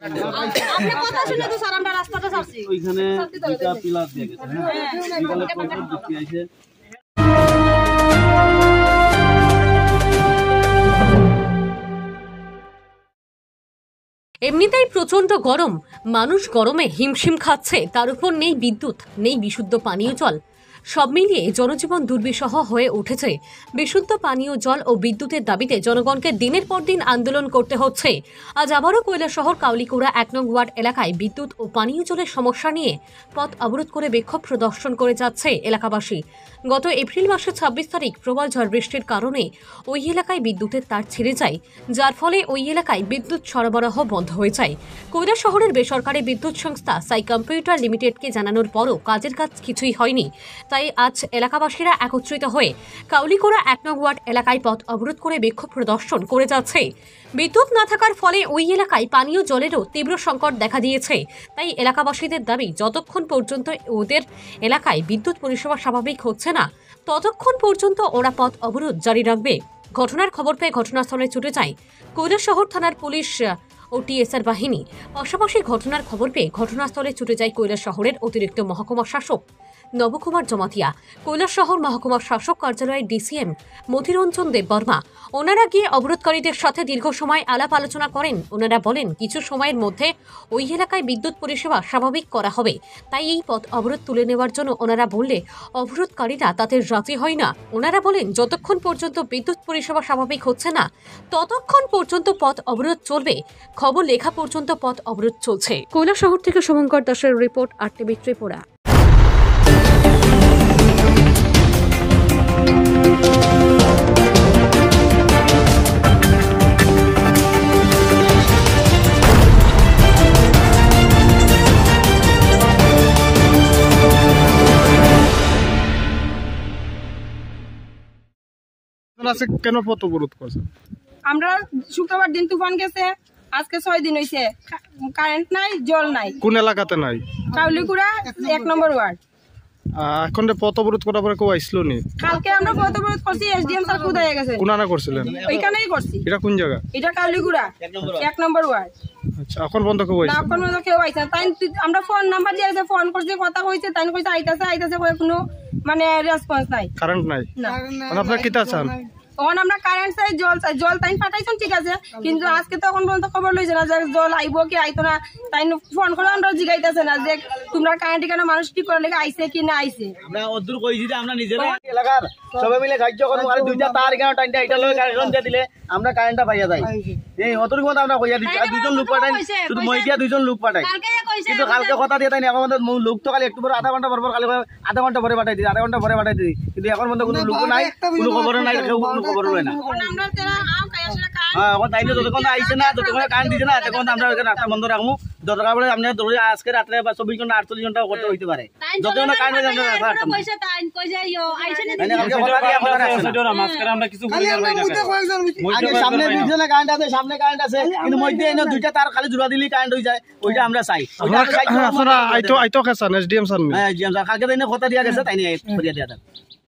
আপনি কথা শুনে তো স্যার আমরা রাস্তাটা ছাড়ছি ওইখানে দুইটা পিলার দিয়ে গেছে হ্যাঁ বিকালে প্রচুর বৃষ্টি আইছে। এমনিতেই প্রচন্ড গরম, মানুষ গরমে হিমশিম খাচ্ছে, তার উপর নেই বিদ্যুৎ, নেই বিশুদ্ধ পানীয় জল। সব মিলিয়ে জনজীবন দুর্বিষহ হয়ে উঠেছে। বিশুদ্ধ পানীয় জল ও বিদ্যুতের দাবিতে জনগণকে দিনের পর দিন আন্দোলন করতে হচ্ছে। আজ আবারও কৈলাসহর কাউলিকুড়া ১ নং ওয়ার্ড এলাকায় বিদ্যুৎ ও পানীয় জলের সমস্যা নিয়ে পথ অবরোধ করে বিক্ষোভ প্রদর্শন করে যাচ্ছে এলাকাবাসী। গত এপ্রিল মাসের ২৬ তারিখ প্রবল ঝড় বৃষ্টির কারণে ওই এলাকায় বিদ্যুতের তার ছিঁড়ে যায়, যার ফলে ওই এলাকায় বিদ্যুৎ সরবরাহ বন্ধ হয়ে যায়। কৈলাসহরের বেসরকারি বিদ্যুৎ সংস্থা সাই কম্পিউটার লিমিটেডকে জানানোর পরও কাজের কাজ কিছুই হয়নি। তাই আজ এলাকাবাসীরা একত্রিত হয়ে কাউলিকুড়া ১ নং ওয়ার্ড এলাকায় পথ অবরোধ করে বিক্ষোভ প্রদর্শন করে যাচ্ছে। বিদ্যুৎ না থাকার ফলে ওই এলাকায় পানীয় জলেরও তীব্র সংকট দেখা দিয়েছে। তাই এলাকাবাসীদের দাবি, যতক্ষণ পর্যন্ত ওদের এলাকায় বিদ্যুৎ পরিষেবা স্বাভাবিক হচ্ছে না, ততক্ষণ পর্যন্ত ওরা পথ অবরোধ জারি রাখবে। ঘটনার খবর পেয়ে ঘটনাস্থলে ছুটে যায় কৈলাসহর থানার পুলিশ ও টিএসআর বাহিনী। পাশাপাশি ঘটনার খবর পেয়ে ঘটনাস্থলে ছুটে যায় কৈলাসহরের অতিরিক্ত মহকুমা শাসক নবকুমার জমাতিয়া, কৈলাসহর মহকুমা শাসক কার্যালয়ের ডিসিএম মতিরঞ্জন দেববর্মা। ওনারা গিয়ে অবরোধকারীদের সাথে দীর্ঘ সময় আলাপ আলোচনা করেন। ওনারা বলেন, কিছু সময়ের মধ্যে ওই এলাকায় বিদ্যুৎ পরিষেবা স্বাভাবিক করা হবে। তাই এই পথ অবরোধ তুলে নেওয়ার জন্য ওনারা বললে অবরোধকারীরা তাতে রাজি হয় না। ওনারা বলেন, যতক্ষণ পর্যন্ত বিদ্যুৎ পরিষেবা স্বাভাবিক হচ্ছে না, ততক্ষণ পর্যন্ত পথ অবরোধ চলবে। খবর লেখা পর্যন্ত পথ অবরোধ চলছে। কৈলাসহর থেকে শুভঙ্কর দাসের রিপোর্ট, আরটিভি ত্রিপুরা। কেন পথ অবরোধ করছেন? আমরা শুক্রবার দিন তুফান গেছে, আজকে ৬ দিন হইছে, কারেন্ট নাই, জল নাই। কোন এলাকাতে নাই? কাউলিকুড়া ১ নম্বর ওয়ার্ড। এখন পথ অবরোধ করার পরে কেউ আইসলো নি? কালকে আমরা পথ অবরোধ করছি, এসডিএম স্যার কোথায় গেছে? কোনানা করছিলেন? ওইখানেই করছি। এটা কোন জায়গা? এটা কাউলিকুড়া ১ নম্বর ওয়ার্ড। আচ্ছা, এখন বন্ধ কেউ আইছে? না, এখন পর্যন্ত কেউ আইছে না। তাই আমরা ফোন নাম্বার দিয়ে গেছে, ফোন করছি, কথা হইছে, তাই কইছে আইতাছে কোনো মানে রেসপন্স নাই। কারেন্ট নাই? না। আপনারা কিতা চান? তখন আমরা কারেন্ট চাই, জল চাই। জল তাই পাঠাইছেন, ঠিক আছে, কিন্তু আজকে তো এখন পর্যন্ত খবর লইছে না যে জল আইব কি আইতো না। তাই ফোন করে আমরা জিগাইতেছে না যে তোমরা কারেন্ট কেন মানুষ ঠিক করে লেগে আইছে কি না আইছে। আমরা অদূর কইছি যে আমরা নিজেরা এলাকার সবাই মিলে কার্য করব, আর দুইটা তার কেন টাইনটা এটা লগে কানেকশন দিয়ে দিলে আমরা কারেন্টটা পাইয়া যাই। এই অদূর কথা আমরা কইয়া দিছি, আর দুইজন লোক পাঠাই, শুধু মই দিয়া দুইজন লোক পাঠাই, কিন্তু কালকে কথা দিয়ে তাই না। এখন লোক তো খালি একটু পরে আধা ঘন্টা পর কালকে আধা ঘন্টা পরে পাঠাই দিই, আধা ঘন্টা পরে পাঠাই দিই, কিন্তু এখন মধ্যে কোনো লোক নাই, কোনো খবর নাই, কেউ কোনো খবর লয় না। হ্যাঁ, এখন তাই যতক্ষণ আইসে না, যতক্ষণ কারেন্ট দিছে না, তখন আমরা রাস্তা বন্ধ রাখবো। দরকার পড়ে আপনি ধরে আজকে রাত্রে বা ২৪ ঘন্টা 48 ঘন্টা করতে হইতে পারে, যতক্ষণ কারেন্ট দিছে আমরা রাস্তা রাখতাম। সামনে দুইজনে কারেন্ট আছে, সামনে কারেন্ট আছে, কিন্তু মধ্যে এনে দুইটা তার খালি জোড়া দিলেই কারেন্ট হয়ে যায়, ওইটা আমরা চাই। আপনারা আইতো খেসান এসডিএম স্যার? হ্যাঁ, এসডিএম স্যার কালকে কথা দিয়া গেছে, তাই নিয়ে দিয়া